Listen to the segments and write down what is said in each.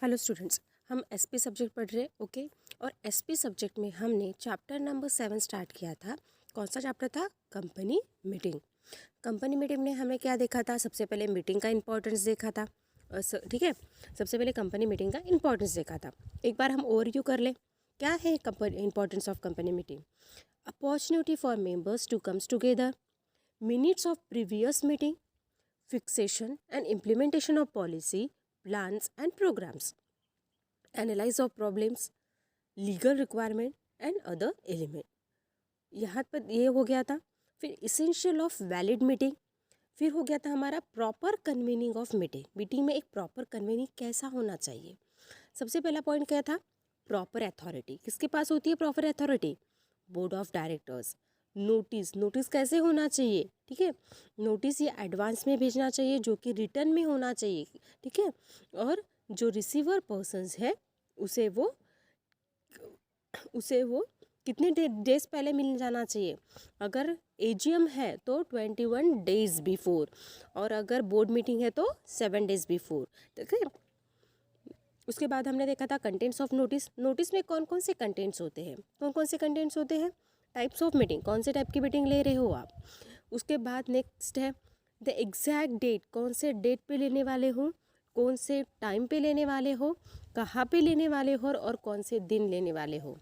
Hello students, हम SP subject पढ़ रहे हैं। ओके। और एसपी सब्जेक्ट में हमने चैप्टर नंबर 7 स्टार्ट किया था। कौन सा चैप्टर था? Company meeting. कंपनी मीटिंग में हमें क्या देखा था? सबसे पहले मीटिंग का इंपॉर्टेंस देखा था। ठीक है, सबसे पहले कंपनी मीटिंग का इंपॉर्टेंस देखा था। एक बार हम ओवरव्यू कर लें। क्या है importance of company meeting? Opportunity for members to comes together, minutes of previous meeting, fixation and implementation of policy, plans and programs, analyze of problems, legal requirement and other element। यहाँ पर ये हो गया था। फिर essential of valid meeting। फिर हो गया था हमारा proper convening of meeting. Meeting में एक प्रॉपर कन्वीनिंग कैसा होना चाहिए? सबसे पहला पॉइंट क्या था? Proper authority. किसके पास होती है proper authority? Board of directors. Notice कैसे होना चाहिए? ठीक है, नोटिस ये एडवांस में भेजना चाहिए, जो कि रिटर्न में होना चाहिए। ठीक है, और जो रिसीवर पर्सन्स है उसे वो कितने डेज पहले मिल जाना चाहिए? अगर एजीएम है तो 21 डेज बिफोर, और अगर बोर्ड मीटिंग है तो 7 डेज बिफोर। ठीक है, उसके बाद हमने देखा था कंटेंट्स ऑफ नोटिस। नोटिस में कौन कौन से कंटेंट्स होते हैं? कौन कौन से कंटेंट्स होते हैं? टाइप्स ऑफ मीटिंग, कौन से टाइप की मीटिंग ले रहे हो आप। उसके बाद नेक्स्ट है द एग्जैक्ट डेट, कौन से डेट पे लेने वाले हो, कौन से टाइम पे लेने वाले हो, कहाँ पे लेने वाले हो, और कौन से दिन लेने वाले हो।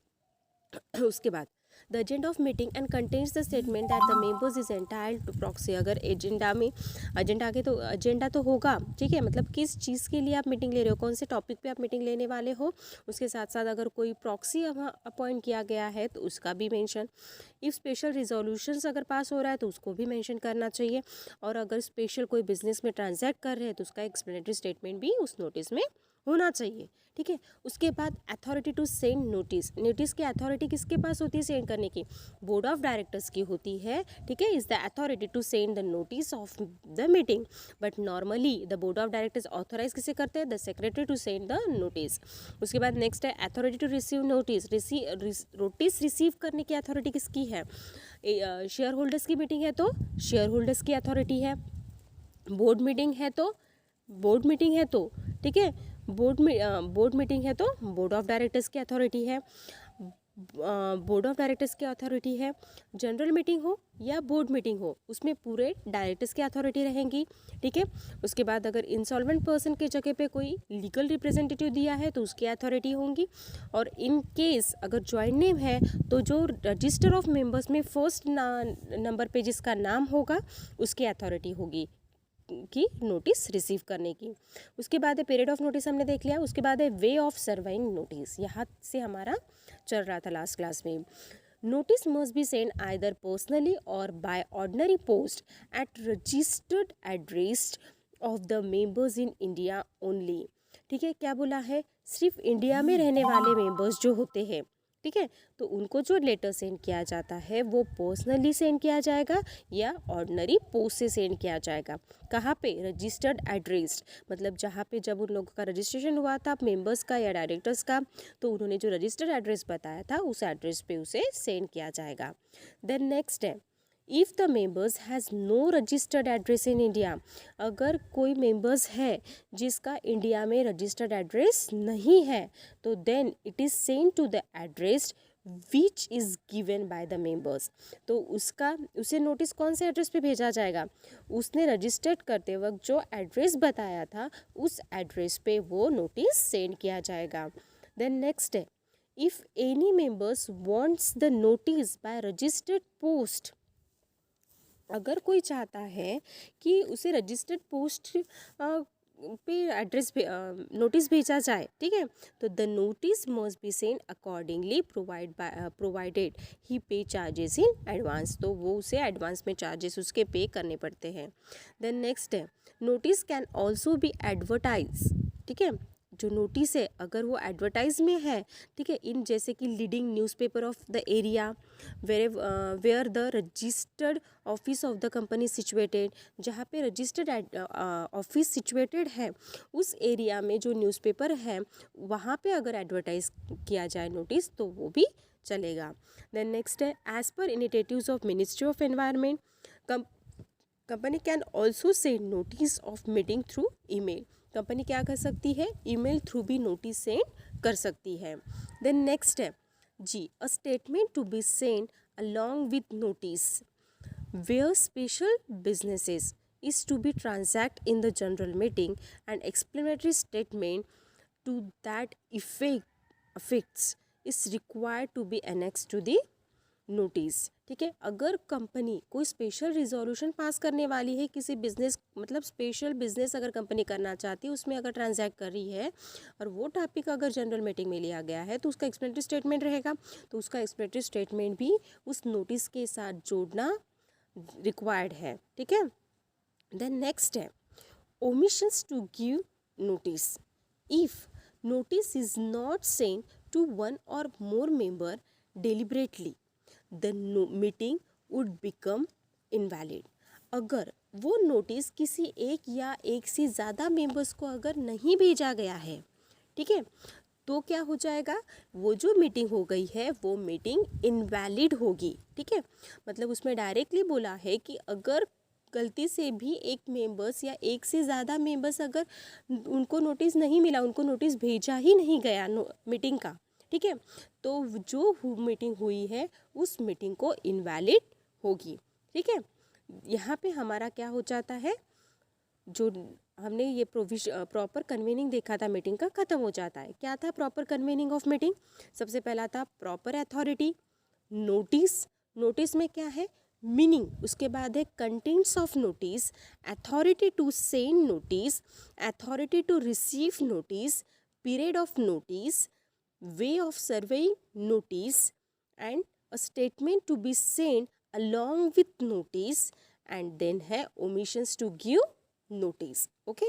उसके बाद the agenda of meeting and contains the statement that the members is entitled to proxy. अगर एजेंडा तो होगा। ठीक है, मतलब किस चीज़ के लिए आप मीटिंग ले रहे हो, कौन से टॉपिक पे आप मीटिंग लेने वाले हो। उसके साथ साथ अगर कोई प्रॉक्सी अपॉइंट किया गया है तो उसका भी मेंशन। इफ़ स्पेशल रिजोल्यूशंस अगर पास हो रहा है तो उसको भी मेंशन करना चाहिए। और अगर स्पेशल कोई बिजनेस में ट्रांजैक्ट कर रहे हैं तो उसका एक्सप्लेनेटरी स्टेटमेंट भी उस नोटिस में होना चाहिए। ठीक है, उसके बाद authority to send notice. Notice की अथॉरिटी किसके पास होती है सेंड करने की? बोर्ड ऑफ डायरेक्टर्स की होती है। ठीक है, is the authority to send the notice of the meeting. But normally the board of directors authorise किसे करते हैं? The secretary to send the notice. उसके बाद नेक्स्ट है authority to receive notice. Notice receive करने की अथॉरिटी किसकी है? शेयर होल्डर्स की मीटिंग है तो शेयर होल्डर्स की अथॉरिटी है। बोर्ड मीटिंग है तो ठीक है, बोर्ड मीटिंग है तो बोर्ड ऑफ डायरेक्टर्स की अथॉरिटी है। बोर्ड ऑफ डायरेक्टर्स की अथॉरिटी है। जनरल मीटिंग हो या बोर्ड मीटिंग हो, उसमें पूरे डायरेक्टर्स की अथॉरिटी रहेंगी। ठीक है, उसके बाद अगर इंसॉल्वेंट पर्सन के जगह पे कोई लीगल रिप्रेजेंटेटिव दिया है तो उसकी अथॉरिटी होंगी। और इन केस अगर ज्वाइंट नेम है तो जो रजिस्टर ऑफ मेंबर्स में फर्स्ट नंबर पे जिसका नाम होगा उसकी अथॉरिटी होगी की नोटिस रिसीव करने की। उसके बाद है पीरियड ऑफ नोटिस, हमने देख लिया। उसके बाद है वे ऑफ सर्विंग नोटिस। यहाँ से हमारा चल रहा था लास्ट क्लास में। Notice must be send either personally और by ordinary post at registered address of the members in India only. ठीक है, क्या बोला है? सिर्फ इंडिया में रहने वाले मेंबर्स जो होते हैं, ठीक है, तो उनको जो लेटर सेंड किया जाता है वो पर्सनली सेंड किया जाएगा या ऑर्डिनरी पोस्ट से सेंड किया जाएगा। कहाँ पे? रजिस्टर्ड एड्रेस, मतलब जहाँ पे जब उन लोगों का रजिस्ट्रेशन हुआ था मेंबर्स का या डायरेक्टर्स का, तो उन्होंने जो रजिस्टर्ड एड्रेस बताया था उस एड्रेस पे उसे सेंड किया जाएगा। देन नेक्स्ट है if the members has no registered address in India. अगर कोई मेंबर्स है जिसका इंडिया में रजिस्टर्ड एड्रेस नहीं है तो then it is send to the address which is given by the members. तो उसे नोटिस कौन से एड्रेस पे भेजा जाएगा? उसने रजिस्टर्ड करते वक्त जो एड्रेस बताया था उस एड्रेस पे वो नोटिस सेंड किया जाएगा। देन नेक्स्ट है if any members wants the notice by registered post. अगर कोई चाहता है कि उसे रजिस्टर्ड पोस्ट पे एड्रेस पे नोटिस भेजा जाए, ठीक है, तो the notice must be send accordingly provided he pay charges in advance. तो वो उसे एडवांस में चार्जेस उसके पे करने पड़ते हैं। देन नेक्स्ट है notice can also be advertise. ठीक है, जो नोटिस है अगर वो एडवर्टाइज में है, ठीक है, इन जैसे कि leading newspaper of the area where the registered office of the company situated. जहाँ पे रजिस्टर्ड ऑफिस सिचुएटेड है उस एरिया में जो न्यूज़पेपर है वहाँ पे अगर एडवर्टाइज किया जाए नोटिस तो वो भी चलेगा। देन नेक्स्ट है as per initiatives of ministry of environment company can also send notice of meeting through email. Company क्या कर सकती है, ईमेल थ्रू भी नोटिस सेंड कर सकती है। देन नेक्स्ट है जी, a statement to be send along with notice where special businesses is to be transact in the general meeting, and explanatory statement to that effects is required to be annexed to the notice. ठीक है, अगर company कोई special resolution pass करने वाली है किसी business, मतलब special business अगर कंपनी करना चाहती है, उसमें अगर ट्रांजैक्ट कर रही है और वो टॉपिक अगर जनरल मीटिंग में लिया गया है, तो उसका एक्सप्लेनेटरी स्टेटमेंट रहेगा, तो उसका एक्सप्लेनेटरी स्टेटमेंट भी उस नोटिस के साथ जोड़ना रिक्वायर्ड है। ठीक है, देन नेक्स्ट है omissions to give notice. If notice is not send to one और more member deliberately, the meeting would become invalid. अगर वो नोटिस किसी एक या एक से ज़्यादा मेंबर्स को अगर नहीं भेजा गया है, ठीक है, तो क्या हो जाएगा, वो जो मीटिंग हो गई है वो मीटिंग इनवैलिड होगी। ठीक है, मतलब उसमें डायरेक्टली बोला है कि अगर गलती से भी एक मेंबर्स या एक से ज़्यादा मेंबर्स अगर उनको नोटिस नहीं मिला, उनको नोटिस भेजा ही नहीं गया मीटिंग का, ठीक है, तो जो मीटिंग हुई है उस मीटिंग को इनवैलिड होगी। ठीक है, यहाँ पे हमारा क्या हो जाता है, जो हमने ये प्रॉपर कन्वीनिंग देखा था मीटिंग का, ख़त्म हो जाता है। क्या था प्रॉपर कन्वीनिंग ऑफ मीटिंग, सबसे पहला था प्रॉपर अथॉरिटी, नोटिस, नोटिस में क्या है मीनिंग, उसके बाद है contents of notice, authority to send notice, authority to receive notice, period of notice, way of serving notice, and a statement to be send along with notice, and then है omissions to give notice. Okay,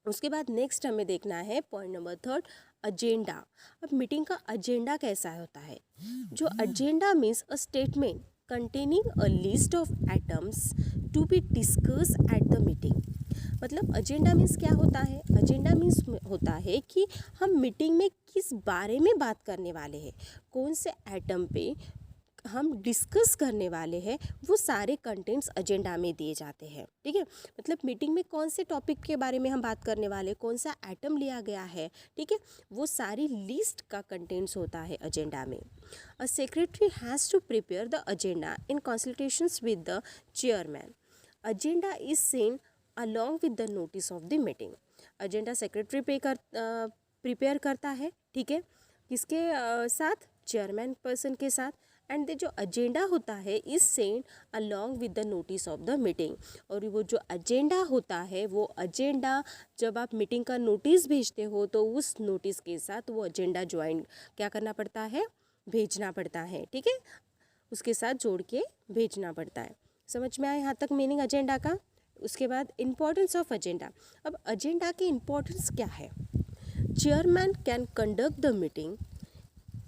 उसके बाद next हमें देखना है point number 3, agenda. अब meeting का agenda कैसा होता है, जो agenda means a statement containing a list of items to be discuss at the meeting. मतलब एजेंडा मीन्स क्या होता है, एजेंडा मीन्स होता है कि हम मीटिंग में किस बारे में बात करने वाले हैं, कौन से आइटम पे हम डिस्कस करने वाले हैं, वो सारे कंटेंट्स एजेंडा में दिए जाते हैं। ठीक है, मतलब मीटिंग में कौन से टॉपिक के बारे में हम बात करने वाले, कौन सा आइटम लिया गया है, ठीक है, वो सारी लिस्ट का कंटेंट्स होता है एजेंडा में। A secretary has to prepare the agenda in consultations with the chairman. Agenda is send along with the notice of the meeting. Agenda secretary prepare करता है, ठीक है, किसके साथ, चेयरमैन पर्सन के साथ, एंड जो एजेंडा होता है is send along with the notice of the meeting. और वो जो एजेंडा होता है, वो एजेंडा जब आप मीटिंग का नोटिस भेजते हो तो उस नोटिस के साथ वो एजेंडा ज्वाइन क्या करना पड़ता है, भेजना पड़ता है। ठीक है, उसके साथ जोड़ के भेजना पड़ता है। समझ में आया यहाँ तक मीनिंग एजेंडा का। उसके बाद इम्पोर्टेंस ऑफ एजेंडा। अब एजेंडा की इम्पोर्टेंस क्या है, chairman can conduct the meeting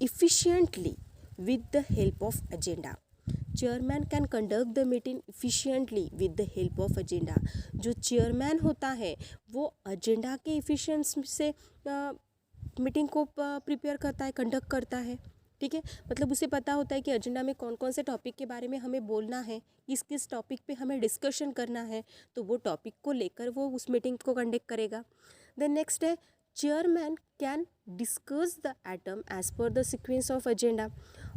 efficiently with the help of agenda। Chairman can conduct the meeting efficiently with the help of agenda. जो चेयरमैन होता है वो एजेंडा के इफिशिएंस से मीटिंग को प्रिपेयर करता है, कंडक्ट करता है। ठीक है, मतलब उसे पता होता है कि एजेंडा में कौन कौन से टॉपिक के बारे में हमें बोलना है, किस किस टॉपिक पे हमें डिस्कशन करना है, तो वो टॉपिक को लेकर वो उस मीटिंग को कंडक्ट करेगा। देन नेक्स्ट है chairman can discuss the item as per the sequence of agenda.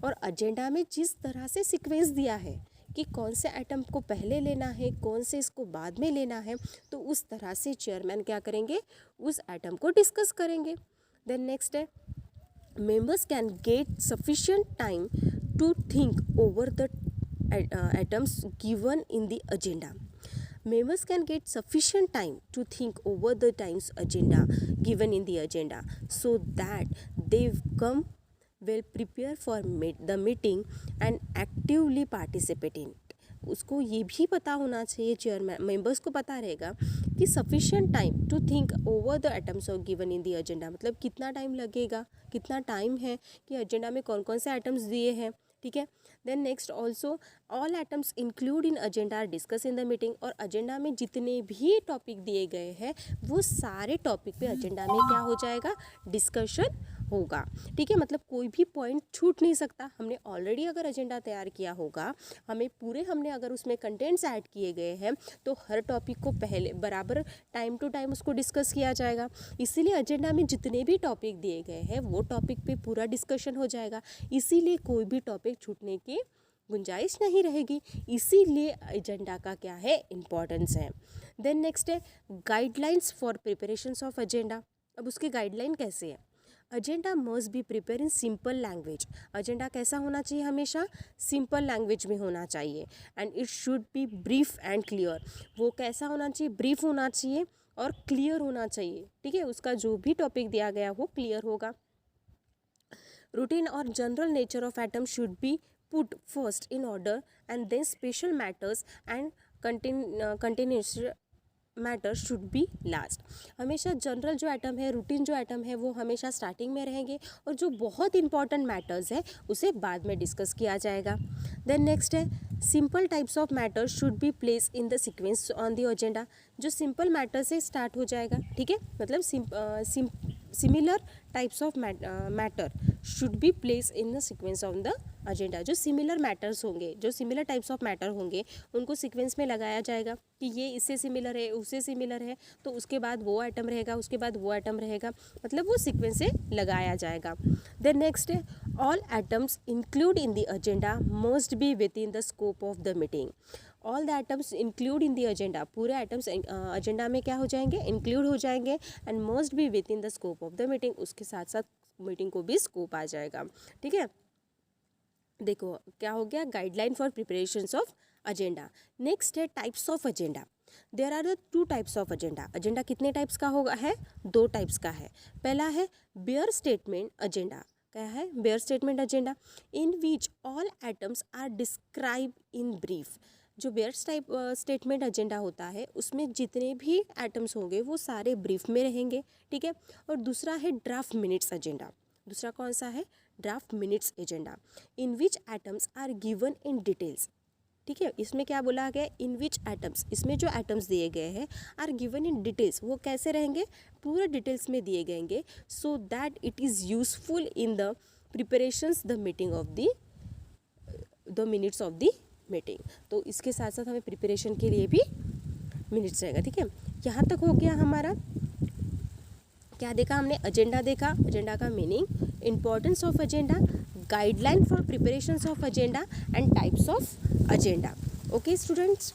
और एजेंडा में जिस तरह से सीक्वेंस दिया है कि कौन से आइटम को पहले लेना है, कौन से इसको बाद में लेना है, तो उस तरह से चेयरमैन क्या करेंगे, उस आइटम को डिस्कस करेंगे। देन नेक्स्ट है members can get sufficient time to think over the items given in the agenda. Members can get sufficient time to think over the times agenda given in the agenda, so that they come well prepared for the meeting and actively participate in it। उसको ये भी पता होना चाहिए, chairman members को पता रहेगा कि sufficient time to think over the items of given in the agenda, मतलब कितना टाइम लगेगा, कितना टाइम है कि एजेंडा में कौन कौन से आइटम्स दिए हैं। ठीक है, then next also all items include in agenda are discuss in the meeting. और एजेंडा में जितने भी टॉपिक दिए गए हैं वो सारे टॉपिक पे एजेंडा में क्या हो जाएगा, डिस्कशन होगा, ठीक है। मतलब कोई भी पॉइंट छूट नहीं सकता। हमने ऑलरेडी अगर एजेंडा तैयार किया होगा, हमने अगर उसमें कंटेंट्स ऐड किए गए हैं तो हर टॉपिक को पहले बराबर टाइम टू टाइम उसको डिस्कस किया जाएगा। इसीलिए एजेंडा में जितने भी टॉपिक दिए गए हैं वो टॉपिक पे पूरा डिस्कशन हो जाएगा, इसीलिए कोई भी टॉपिक छूटने की गुंजाइश नहीं रहेगी। इसीलिए एजेंडा का क्या है, इम्पोर्टेंस है। देन नेक्स्ट है guidelines for preparations of agenda. अब उसके गाइडलाइन कैसे है? Agenda must be prepare in simple language. Agenda कैसा होना चाहिए? हमेशा सिंपल लैंग्वेज में होना चाहिए। And it should be brief and clear. वो कैसा होना चाहिए? ब्रीफ होना चाहिए और क्लियर होना चाहिए, ठीक है। उसका जो भी टॉपिक दिया गया वो क्लियर होगा। रूटीन और general nature of atom should be put first in order and then special matters and continuous matter should be last. हमेशा जनरल जो एटम है, रूटीन जो एटम है वो हमेशा स्टार्टिंग में रहेंगे और जो बहुत इंपॉर्टेंट मैटर्स है उसे बाद में डिस्कस किया जाएगा। देन नेक्स्ट है simple types of matter should be place in the sequence on the agenda. जो सिंपल मैटर से स्टार्ट हो जाएगा, ठीक है। मतलब similar types of matter should be place in the sequence on the agenda. जो similar matters होंगे, जो सिमिलर टाइप्स ऑफ मैटर होंगे उनको सीक्वेंस में लगाया जाएगा कि ये इससे सिमिलर है, उससे सिमिलर है, तो उसके बाद वो आइटम रहेगा, उसके बाद वो आइटम रहेगा, मतलब वो सीक्वेंस से लगाया जाएगा। देन नेक्स्ट है all atoms include in the agenda must be with in the scope of the meeting. All the items include in the agenda, पूरे आइटम्स एजेंडा में क्या हो जाएंगे? इंक्लूड हो जाएंगे and must be with in the scope of the meeting. उसके साथ साथ मीटिंग को भी स्कोप आ जाएगा, ठीक है। देखो क्या हो गया, guideline for preparations of agenda. Next है types of agenda. There are the 2 types of agenda. Agenda कितने टाइप्स का होगा है? 2 टाइप्स का है। पहला है बेयर स्टेटमेंट एजेंडा। क्या है? Bare statement agenda in which all atoms are describe in brief. जो बेयर स्टेटमेंट एजेंडा होता है उसमें जितने भी एटम्स होंगे वो सारे ब्रीफ में रहेंगे, ठीक है। और दूसरा है ड्राफ्ट मिनट्स एजेंडा। दूसरा कौन सा है? Draft minutes agenda in which atoms are given in details, ठीक है। इसमें क्या बोला गया? In which atoms. इसमें जो एटम्स दिए गए हैं आर गिवन इन डिटेल्स, वो कैसे रहेंगे? पूरे डिटेल्स में दिए गएंगे, so that it is useful in the preparations the meeting of the minutes of the meeting. तो इसके साथ साथ हमें प्रिपरेशन के लिए भी मिनट्स रहेगा, ठीक है। यहाँ तक हो गया हमारा। क्या देखा हमने? एजेंडा देखा, एजेंडा का meaning, importance of agenda, guideline for preparations of agenda and types of agenda. Okay students.